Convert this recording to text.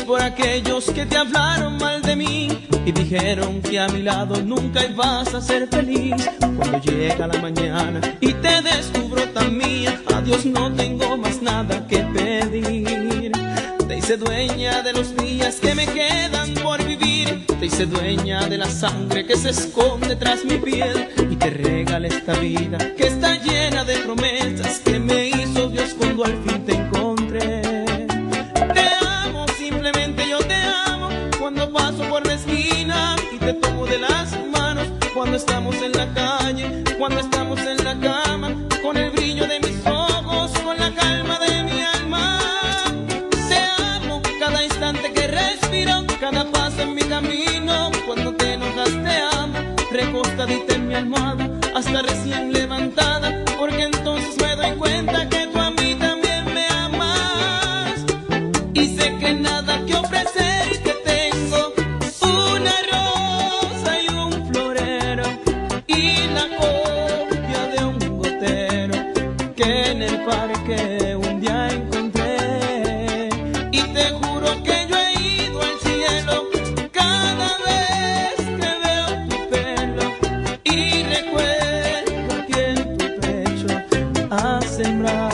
por aquellos que te hablaron mal de mí y dijeron que a mi lado nunca ibas a ser feliz. Cuando llega la mañana y te descubro tan mía, a Dios no tengo más nada que pedir. Te hice dueña de los días que me quedan por vivir, te hice dueña de la sangre que se esconde tras mi piel, y te regalé esta vida que está llena de promesas que me hizo Dios cuando al fin te encontré. Te amo, simplemente yo te amo, cuando paso por la esquina y te tomo de las manos, cuando estamos en la calle, cuando estamos en la cama, con el brillo de mis ojos, con la calma de mi alma. Cada instante que respiro, cada paso en mi camino, cuando te enojas te amo, recostadita en mi almohada, hasta recién levantada, porque entonces me doy cuenta que tú a mí también me amas. Y sé que nada que ofrecer te tengo, una rosa y un florero, y la copia de un gotero que en el parque un día encontré. Y te juro que yo he ido al cielo cada vez que veo tu pelo, y recuerdo aquí en tu pecho a sembrar